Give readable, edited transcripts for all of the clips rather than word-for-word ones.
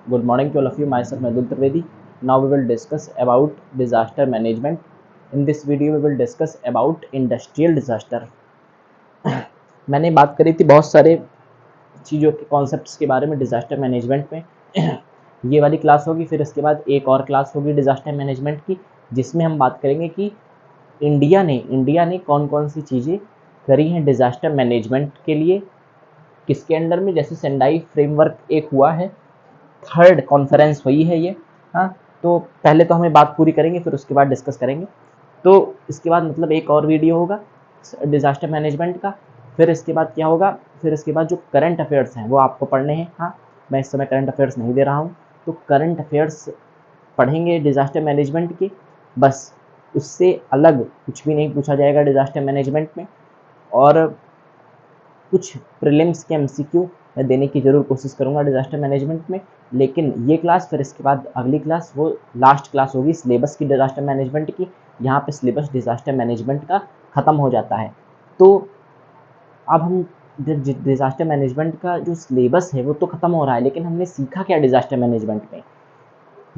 Good morning to all of you. Myself Madhul Trivedi. Now we will discuss about disaster management. In this video we will discuss about industrial disaster. मैंने बात करी थी बहुत सारे चीज़ों के concepts के बारे में डिजास्टर मैनेजमेंट में। ये वाली क्लास होगी, फिर इसके बाद एक और क्लास होगी डिजास्टर मैनेजमेंट की, जिसमें हम बात करेंगे कि इंडिया ने कौन कौन सी चीज़ें करी हैं डिजास्टर मैनेजमेंट के लिए, किसके अंडर में। जैसे सेंडाई फ्रेमवर्क एक हुआ है, थर्ड कॉन्फ्रेंस हुई है ये। हाँ, तो पहले तो हमें बात पूरी करेंगे, फिर उसके बाद डिस्कस करेंगे। तो इसके बाद मतलब एक और वीडियो होगा डिजास्टर मैनेजमेंट का। फिर इसके बाद क्या होगा, फिर इसके बाद जो करंट अफेयर्स हैं वो आपको पढ़ने हैं। हाँ, मैं इस समय करंट अफेयर्स नहीं दे रहा हूँ, तो करंट अफेयर्स पढ़ेंगे डिजास्टर मैनेजमेंट के, बस उससे अलग कुछ भी नहीं पूछा जाएगा डिजास्टर मैनेजमेंट में। और कुछ प्रीलिम्स के एमसीक्यू मैं देने की ज़रूर कोशिश करूँगा डिजास्टर मैनेजमेंट में। लेकिन ये क्लास, फिर इसके बाद अगली क्लास, वो लास्ट क्लास होगी सिलेबस की डिजास्टर मैनेजमेंट की। यहाँ पे सिलेबस डिजास्टर मैनेजमेंट का ख़त्म हो जाता है। तो अब हम डिजास्टर मैनेजमेंट का जो सिलेबस है वो तो ख़त्म हो रहा है, लेकिन हमने सीखा क्या डिजास्टर मैनेजमेंट में।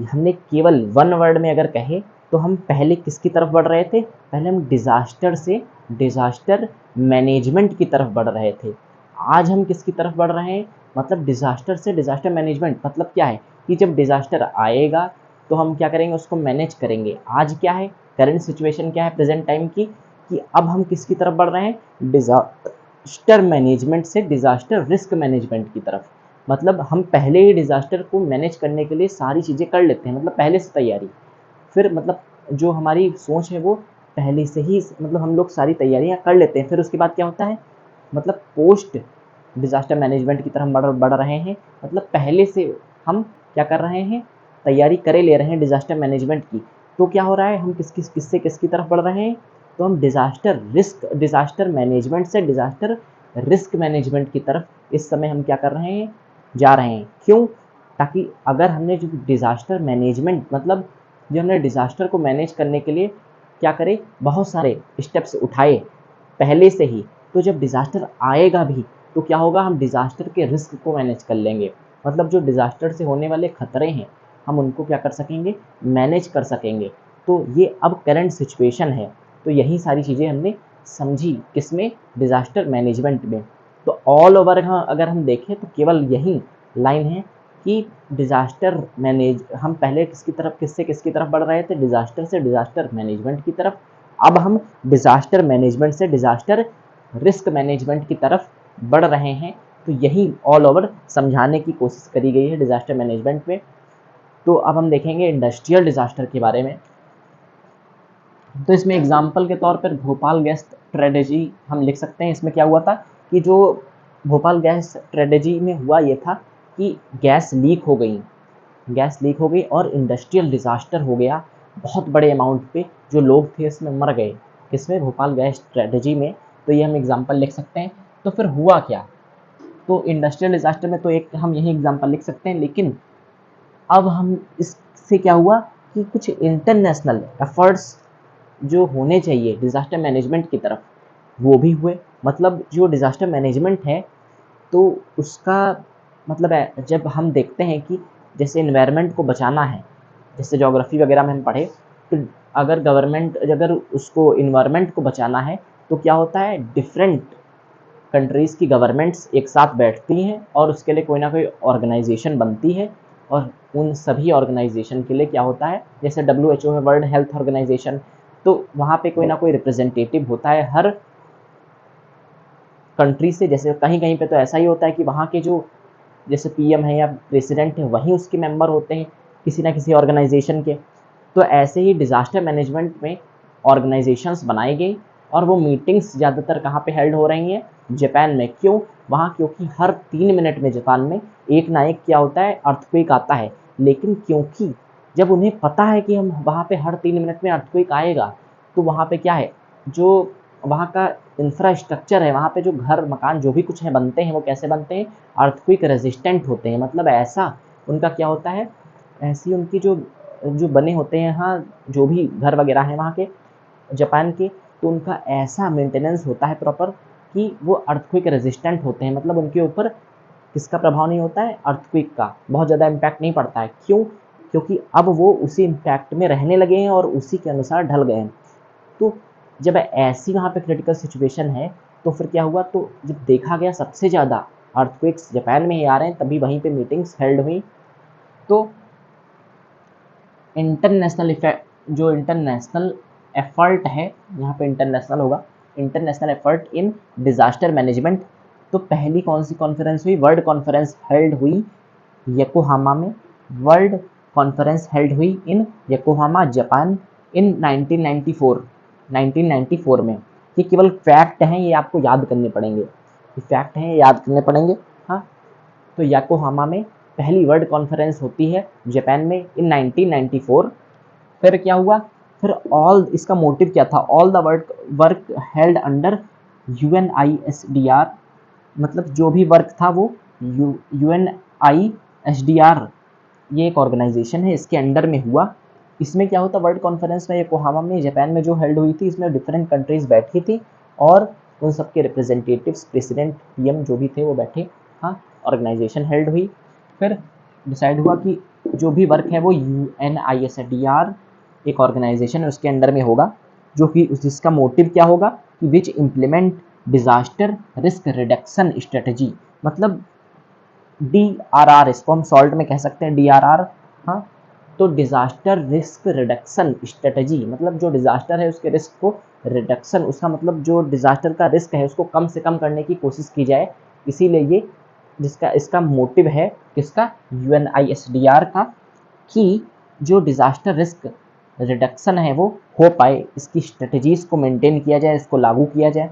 हमने केवल वन वर्ड में अगर कहे तो हम पहले किसकी तरफ बढ़ रहे थे, पहले हम डिजास्टर से डिजास्टर मैनेजमेंट की तरफ बढ़ रहे थे। आज हम किसकी तरफ बढ़ रहे हैं, मतलब डिजास्टर से डिजास्टर मैनेजमेंट। मतलब क्या है कि जब डिजास्टर आएगा तो हम क्या करेंगे, उसको मैनेज करेंगे। आज क्या है, करंट सिचुएशन क्या है प्रेजेंट टाइम की, कि अब हम किसकी तरफ बढ़ रहे हैं, डिजास्टर मैनेजमेंट से डिजास्टर रिस्क मैनेजमेंट की तरफ। मतलब हम पहले ही डिजास्टर को मैनेज करने के लिए सारी चीज़ें कर लेते हैं, मतलब पहले से तैयारी। फिर मतलब जो हमारी सोच है वो पहले से ही, मतलब हम लोग सारी तैयारियां कर लेते हैं। फिर उसके बाद क्या होता है, मतलब पोस्ट डिजास्टर मैनेजमेंट की तरफ बढ़ रहे हैं। मतलब पहले से हम क्या कर रहे हैं, तैयारी करे ले रहे हैं डिजास्टर मैनेजमेंट की। तो क्या हो रहा है, हम किसकी तरफ बढ़ रहे हैं, तो हम डिजास्टर मैनेजमेंट से डिजास्टर रिस्क मैनेजमेंट की तरफ इस समय हम क्या कर रहे हैं, जा रहे हैं। क्यों, ताकि अगर हमने जो डिजास्टर मैनेजमेंट, मतलब जो हमने डिजास्टर को मैनेज करने के लिए क्या करे, बहुत सारे स्टेप्स उठाए पहले से ही, तो जब डिजास्टर आएगा भी तो क्या होगा, हम डिजास्टर के रिस्क को मैनेज कर लेंगे। मतलब जो डिजास्टर से होने वाले खतरे हैं हम उनको क्या कर सकेंगे, मैनेज कर सकेंगे। तो ये अब करंट सिचुएशन है। तो यही सारी चीज़ें हमने समझी किसमें, डिजास्टर मैनेजमेंट में। तो ऑल ओवर अगर हम देखें तो केवल यही लाइन है कि डिजास्टर मैनेज, हम पहले किसकी तरफ बढ़ रहे थे, डिजास्टर से डिजास्टर मैनेजमेंट की तरफ। अब हम डिजास्टर मैनेजमेंट से डिजास्टर रिस्क मैनेजमेंट की तरफ बढ़ रहे हैं। तो यही ऑल ओवर समझाने की कोशिश करी गई है डिजास्टर मैनेजमेंट में। तो अब हम देखेंगे इंडस्ट्रियल डिजास्टर के बारे में। तो इसमें एग्जाम्पल के तौर पर भोपाल गैस ट्रेजेडी हम लिख सकते हैं। इसमें क्या हुआ था कि जो भोपाल गैस ट्रेजेडी में हुआ ये था कि गैस लीक हो गई और इंडस्ट्रियल डिजास्टर हो गया। बहुत बड़े अमाउंट पे जो लोग थे इसमें मर गए, किसमें, भोपाल गैस ट्रेजेडी में। तो ये हम एग्जाम्पल लिख सकते हैं। तो फिर हुआ क्या, तो इंडस्ट्रियल डिजास्टर में तो एक हम यही एग्जाम्पल लिख सकते हैं। लेकिन अब हम इससे क्या हुआ कि कुछ इंटरनेशनल एफर्ट्स जो होने चाहिए डिजास्टर मैनेजमेंट की तरफ वो भी हुए। मतलब जो डिजास्टर मैनेजमेंट है तो उसका मतलब है, जब हम देखते हैं कि जैसे इन्वायरमेंट को बचाना है, जैसे ज्योग्राफी वगैरह में हम पढ़े, तो अगर उसको इन्वायरमेंट को बचाना है तो क्या होता है, डिफरेंट कंट्रीज़ की गवर्नमेंट्स एक साथ बैठती हैं और उसके लिए कोई ना कोई ऑर्गेनाइजेशन बनती है। और उन सभी ऑर्गेनाइजेशन के लिए क्या होता है, जैसे WHO है, वर्ल्ड हेल्थ ऑर्गेनाइजेशन, तो वहाँ पे कोई ना कोई रिप्रेजेंटेटिव होता है हर कंट्री से। जैसे कहीं कहीं पे तो ऐसा ही होता है कि वहाँ के जो जैसे PM है या प्रेसिडेंट है वहीं उसके मेंबर होते हैं किसी ना किसी ऑर्गेनाइजेशन के। तो ऐसे ही डिजास्टर मैनेजमेंट में ऑर्गेनाइजेशंस बनाई गई और वो मीटिंग्स ज़्यादातर कहाँ पे हेल्ड हो रही हैं, जापान में। क्यों, वहाँ क्योंकि हर 3 मिनट में जापान में एक ना एक क्या होता है, अर्थक्वेक आता है। लेकिन क्योंकि जब उन्हें पता है कि हम वहाँ पे हर 3 मिनट में अर्थक्वेक आएगा, तो वहाँ पे क्या है, जो वहाँ का इंफ्रास्ट्रक्चर है, वहाँ पे जो घर मकान जो भी कुछ है बनते हैं वो कैसे बनते हैं, अर्थक्वेक रेजिस्टेंट होते हैं। मतलब ऐसा उनका क्या होता है, ऐसी उनकी जो जो बने होते हैं, हाँ, जो भी घर वगैरह हैं वहाँ के जापान के, तो उनका ऐसा मेंटेनेंस होता है प्रॉपर कि वो अर्थक्वेक रेजिस्टेंट होते हैं। मतलब उनके ऊपर किसका प्रभाव नहीं होता है? अर्थक्वेक का बहुत ज़्यादा इम्पैक्ट नहीं पड़ता है। क्यों? क्योंकि अब वो उसी इम्पैक्ट में रहने लगे हैं और उसी के अनुसार ढल गए हैं। तो जब ऐसी वहाँ पे क्रिटिकल सिचुएशन है तो फिर क्या हुआ, तो जब देखा गया सबसे ज़्यादा अर्थक्वेक्स जापान में ही आ रहे हैं, तभी वहीं पे मीटिंग्स हेल्ड हुई। तो इंटरनेशनल जो इंटरनेशनल एफर्ट है, यहाँ पे इंटरनेशनल होगा, international effort in disaster management. तो पहली कौन सी कॉन्फ्रेंस हुई? वर्ल्ड कॉन्फ्रेंस हेल्ड हुई योकोहामा में। वर्ल्ड कॉन्फ्रेंस हेल्ड हुई इन योकोहामा जापान इन 1994 में। ये केवल फैक्ट हैं, ये आपको याद करने पड़ेंगे, ये फैक्ट हैं, याद करने पड़ेंगे। हाँ, तो योकोहामा में पहली वर्ल्ड कॉन्फ्रेंस होती है जापान में इन 1994। फिर क्या हुआ? फिर ऑल, इसका मोटिव क्या था? All the work held under UNISDR, मतलब जो भी वर्क था वो UNISDR, ये एक ऑर्गेनाइजेशन है, इसके अंडर में हुआ। इसमें क्या होता? वर्ल्ड कॉन्फ्रेंस में योकोहामा में जापान में जो हेल्ड हुई थी, इसमें डिफरेंट कंट्रीज बैठी थी और उन सबके रिप्रेजेंटेटिव्स, प्रेसिडेंट, PM जो भी थे वो बैठे। हाँ, ऑर्गेनाइजेशन हेल्ड हुई। फिर डिसाइड हुआ कि जो भी वर्क है वो UNISDR एक ऑर्गेनाइजेशन है उसके अंडर में होगा, जो कि जिसका मोटिव क्या होगा कि which implement disaster risk reduction strategy, मतलब DRR, इसको हम सॉल्ट में कह सकते हैं DRR। हाँ, तो डिजास्टर रिस्क रिडक्शन स्ट्रेटजी, मतलब जो डिजास्टर है उसके रिस्क को रिडक्शन, उसका मतलब जो डिजास्टर का रिस्क है उसको कम से कम करने की कोशिश की जाए। इसीलिए ये जिसका इसका मोटिव है किसका? UNISDR का, कि जो डिजास्टर रिस्क रिडक्शन है वो हो पाए, इसकी स्ट्रेटजीज को मेंटेन किया जाए, इसको लागू किया जाए।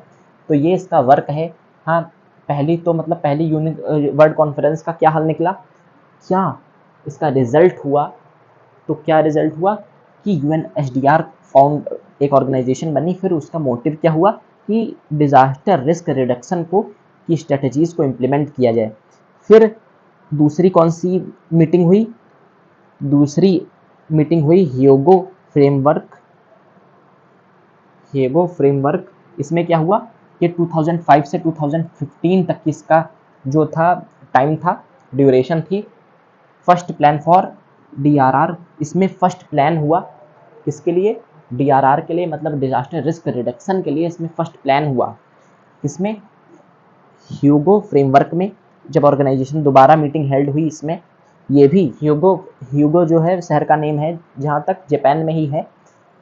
तो ये इसका वर्क है। हाँ, पहली तो मतलब पहली यूनिट वर्ल्ड कॉन्फ्रेंस का क्या हल निकला, क्या इसका रिजल्ट हुआ? तो क्या रिजल्ट हुआ कि UNSDR फाउंड, एक ऑर्गेनाइजेशन बनी। फिर उसका मोटिव क्या हुआ कि डिजास्टर रिस्क रिडक्शन को की स्ट्रेटजीज को इम्प्लीमेंट किया जाए। फिर दूसरी कौन सी मीटिंग हुई? दूसरी मीटिंग हुई ह्योगो फ्रेमवर्क। ह्योगो फ्रेमवर्क, इसमें क्या हुआ कि 2005 से 2015 तक की इसका जो था टाइम था, ड्यूरेशन थी। फर्स्ट प्लान फॉर DRR, इसमें फर्स्ट प्लान हुआ किसके लिए? DRR के लिए, मतलब डिजास्टर रिस्क रिडक्शन के लिए इसमें फर्स्ट प्लान हुआ। इसमें ह्योगो फ्रेमवर्क में जब ऑर्गेनाइजेशन दोबारा मीटिंग हेल्ड हुई, इसमें ये भी ह्योगो जो है शहर का नेम है, जहाँ तक जापान में ही है।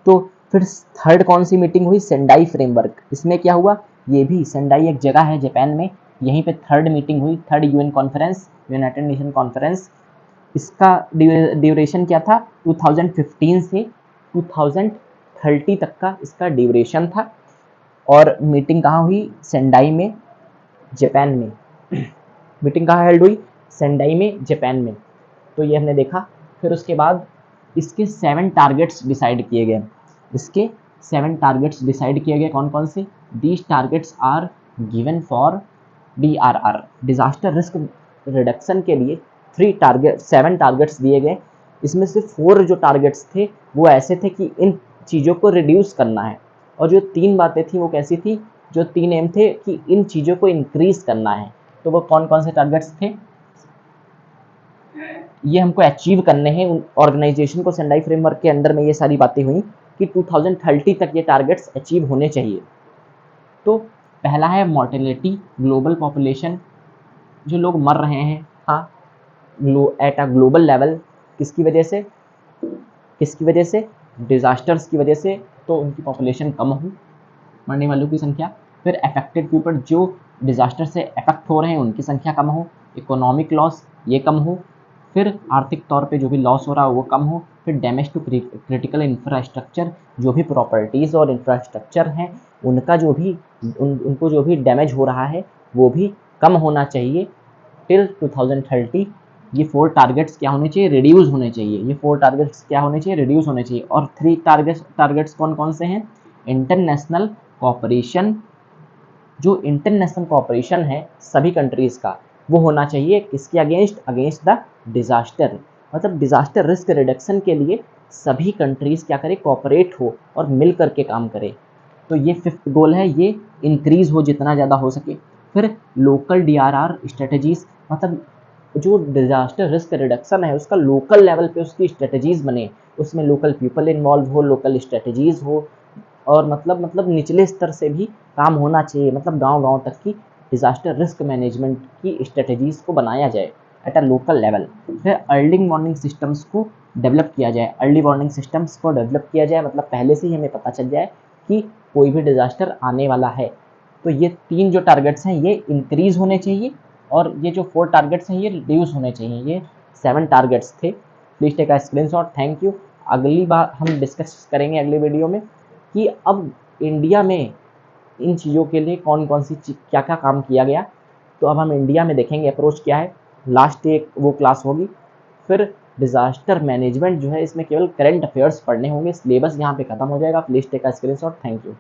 तो फिर थर्ड कौन सी मीटिंग हुई? Sendai framework. इसमें क्या हुआ? ये भी सेंडाई एक जगह है जापान में, यहीं पे थर्ड मीटिंग हुई, third UN conference, United nation conference. इसका ड्यूरेशन क्या था? 2015 से 2030 तक का इसका ड्यूरेशन था। और मीटिंग कहाँ हुई? सेंडाई में, जापान में। मीटिंग कहाँ हेल्ड हुई? सेंडाई में, जापान में। तो ये हमने देखा। फिर उसके बाद इसके 7 टारगेट्स डिसाइड किए गए। इसके 7 टारगेट्स डिसाइड किए गए, कौन कौन से? These targets are given for DRR, disaster risk reduction के लिए 7 टारगेट्स दिए गए। इसमें से 4 जो टारगेट्स थे वो ऐसे थे कि इन चीज़ों को रिड्यूस करना है, और जो 3 बातें थी वो कैसी थी? जो 3 एम थे कि इन चीज़ों को इंक्रीज करना है। तो वो कौन कौन से टारगेट्स थे? ये हमको अचीव करने हैं। ऑर्गेनाइजेशन को सेंडाई फ्रेमवर्क के अंदर में ये सारी बातें हुई कि 2030 तक ये टारगेट्स अचीव होने चाहिए। तो पहला है मॉर्टेलिटी, ग्लोबल पॉपुलेशन, जो लोग मर रहे हैं, हाँ, एट अ ग्लोबल लेवल, किसकी वजह से? किसकी वजह से? डिजास्टर्स की वजह से। तो उनकी पॉपुलेशन कम हो, मरने वालों की संख्या। फिर अफेक्टेड पीपल, जो डिजास्टर से अफेक्ट हो रहे हैं उनकी संख्या कम हो। इकोनॉमिक लॉस, ये कम हो। फिर आर्थिक तौर पे जो भी लॉस हो रहा है वो कम हो। फिर डैमेज टू क्रिटिकल इंफ्रास्ट्रक्चर, जो भी प्रॉपर्टीज़ और इंफ्रास्ट्रक्चर हैं उनका जो भी उनको जो भी डैमेज हो रहा है वो भी कम होना चाहिए टिल 2030। ये 4 टारगेट्स क्या होने चाहिए? रिड्यूस होने चाहिए। ये 4 टारगेट्स क्या होने चाहिए? रिड्यूस होने चाहिए। और 3 टारगेट्स कौन कौन से हैं? इंटरनेशनल कोऑपरेशन, जो इंटरनेशनल कोऑपरेशन है सभी कंट्रीज़ का, वो होना चाहिए किसके अगेंस्ट? अगेंस्ट द डिजास्टर, मतलब डिजास्टर रिस्क रिडक्शन के लिए सभी कंट्रीज़ क्या करें? कोऑपरेट हो और मिल करके काम करें। तो ये 5th गोल है, ये इंक्रीज हो जितना ज़्यादा हो सके। फिर लोकल DRR स्ट्रेटजीज, मतलब जो डिजास्टर रिस्क रिडक्शन है उसका लोकल लेवल पे उसकी स्ट्रेटजीज बने, उसमें लोकल पीपल इन्वॉल्व हो, लोकल स्ट्रेटजीज हो, और मतलब निचले स्तर से भी काम होना चाहिए, मतलब गांव-गांव तक की डिजास्टर रिस्क मैनेजमेंट की स्ट्रेटजीज को बनाया जाए एट अ लोकल लेवल। फिर अर्ली वार्निंग सिस्टम्स को डेवलप किया जाए, अर्ली वार्निंग सिस्टम्स को डेवलप किया जाए, मतलब पहले से ही हमें पता चल जाए कि कोई भी डिजास्टर आने वाला है। तो ये 3 जो टारगेट्स हैं ये इंक्रीज होने चाहिए, और ये जो 4 टारगेट्स हैं ये रिड्यूस होने चाहिए। ये 7 टारगेट्स थे। Please take a screenshot, thank you. अगली बार हम डिस्कस करेंगे अगली वीडियो में कि अब इंडिया में इन चीज़ों के लिए कौन कौन सी क्या क्या काम किया गया। तो अब हम इंडिया में देखेंगे अप्रोच क्या है, लास्ट एक वो क्लास होगी। फिर डिजास्टर मैनेजमेंट जो है इसमें केवल करंट अफेयर्स पढ़ने होंगे, सिलेबस यहाँ पे खत्म हो जाएगा। Please take a screenshot, thank you.